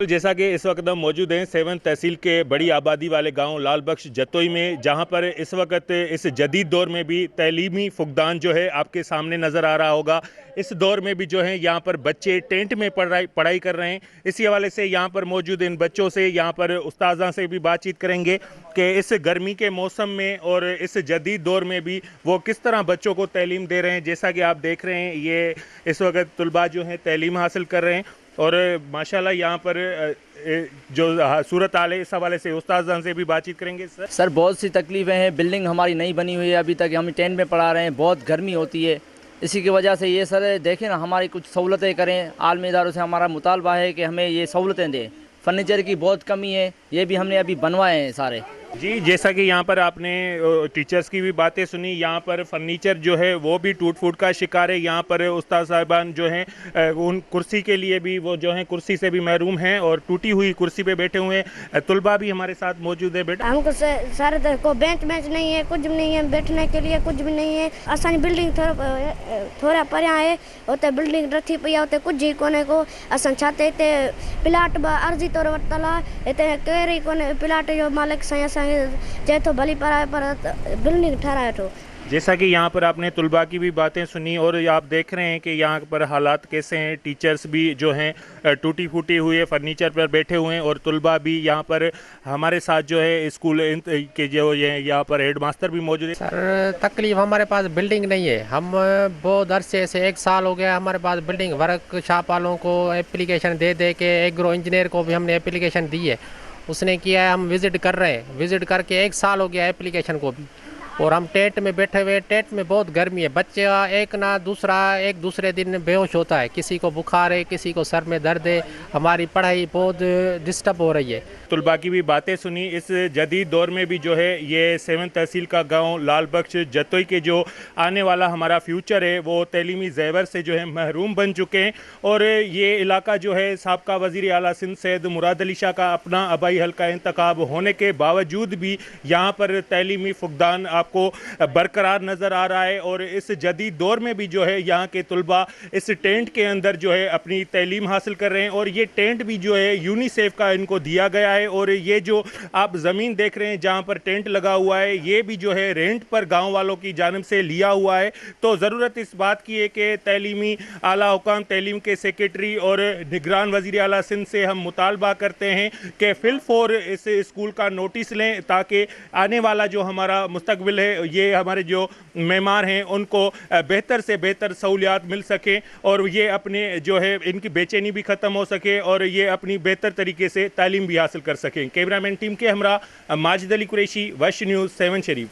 तो जैसा कि इस वक्त हम मौजूद हैं 7 तहसील के बड़ी आबादी वाले गांव लाल बख्श जतोई में, जहां पर इस वक्त इस जदीद दौर में भी तैलीमी फुकदान जो है आपके सामने नज़र आ रहा होगा। इस दौर में भी जो है यहाँ पर बच्चे टेंट में पढ़ाई कर रहे हैं। इसी हवाले से यहाँ पर मौजूद इन बच्चों से, यहाँ पर उस्ताज़ा से भी बातचीत करेंगे कि इस गर्मी के मौसम में और इस जदीद दौर में भी वो किस तरह बच्चों को तालीम दे रहे हैं। जैसा कि आप देख रहे हैं, ये इस वक्त तलबा जो हैं तालीम हासिल कर रहे हैं और माशाल्लाह यहाँ पर जो सूरत हाल है इस हवाले से उस्ताद से भी बातचीत करेंगे। सर बहुत सी तकलीफ़ें हैं, बिल्डिंग हमारी नहीं बनी हुई है अभी तक, हम टेंट में पढ़ा रहे हैं, बहुत गर्मी होती है। इसी की वजह से ये सर देखें ना, हमारी कुछ सहूलतें करें। आलमी इदारों से हमारा मुतालबा है कि हमें ये सहूलतें दें। फर्नीचर की बहुत कमी है, ये भी हमने अभी बनवाए हैं सारे। जी, जैसा कि यहाँ पर आपने टीचर्स की भी बातें सुनी, यहाँ पर फर्नीचर जो है वो भी टूट फूट का शिकार है। यहाँ पर उस्ताद साहिबान जो हैं उन कुर्सी के लिए भी वो जो हैं कुर्सी से भी महरूम हैं और टूटी हुई कुर्सी पे बैठे हुए हैं। तलबा भी हमारे साथ मौजूद है। बेटा हमको सारे को बेंच नहीं है, कुछ भी नहीं है, बैठने के लिए कुछ भी नहीं है। असानी बिल्डिंग थोड़ा परियां है, उते बिल्डिंग रखी पई आहे, उते कुछ ही कोने को। असां छाते हिते प्लाट अर्जी तौर वरितल आहे, हिते केर ई कोने प्लाट जो मालिक साईं चए थो भली पर बिल्डिंग ठहराए थो। जैसा कि यहाँ पर आपने तलबा की भी बातें सुनी और आप देख रहे हैं कि यहाँ पर हालात कैसे हैं। टीचर्स भी जो हैं टूटी फूटी हुई फर्नीचर पर बैठे हुए हैं और तलबा भी यहाँ पर हमारे साथ जो है स्कूल के जो ये यहाँ पर हेड मास्टर भी मौजूद है। सर तकलीफ हमारे पास बिल्डिंग नहीं है। हम बहुत अरसे से 1 साल हो गया हमारे पास बिल्डिंग। वर्कशॉप वालों को एप्लीकेशन दे के एग्रो इंजीनियर को भी हमने एप्लीकेशन दी है, उसने किया है। हम विज़िट कर रहे हैं, विज़िट करके 1 साल हो गया एप्लीकेशन को भी। और हम टेंट में बैठे हुए, टेंट में बहुत गर्मी है। बच्चे एक दूसरे दिन बेहोश होता है, किसी को बुखार है, किसी को सर में दर्द है। हमारी पढ़ाई बहुत डिस्टर्ब हो रही है। तलबा की भी बातें सुनी। इस जदीद दौर में भी जो है ये 7 तहसील का गांव लाल बख्श जतोई के जो आने वाला हमारा फ्यूचर है वो तलीमी ज़ेवर से जो है महरूम बन चुके हैं। और ये इलाका जो है साबका वज़ीर आला सिंध सैयद मुराद अली शाह का अपना आबाई हल्का इंतखाब होने के बावजूद भी यहाँ पर तलीमी फुकदान आपको बरकरार नज़र आ रहा है। और इस जदीद दौर में भी जो है यहाँ के तलबा इस टेंट के अंदर जो है अपनी तलीम हासिल कर रहे हैं। और ये टेंट भी जो है यूनिसेफ का इनको दिया गया है। और ये जो आप ज़मीन देख रहे हैं जहाँ पर टेंट लगा हुआ है, ये भी जो है रेंट पर गांव वालों की जानिब से लिया हुआ है। तो ज़रूरत इस बात की है कि तलीमी आला हुकाम तलीम के सेक्रेटरी और निगरान वज़ीर आला सिंध से हम मुतालबा करते हैं कि फिलफौर इस स्कूल का नोटिस लें, ताकि आने वाला जो हमारा मुस्तकबिल है, ये हमारे जो मेहमान हैं उनको बेहतर से बेहतर सहूलियात मिल सके और ये अपने जो है इनकी बेचैनी भी ख़त्म हो सके और ये अपनी बेहतर तरीके से तालीम भी हासिल कर सकें। कैमरामैन टीम के हमरा माजिद अली कुरैशी, वश न्यूज़ 7 शरीफ।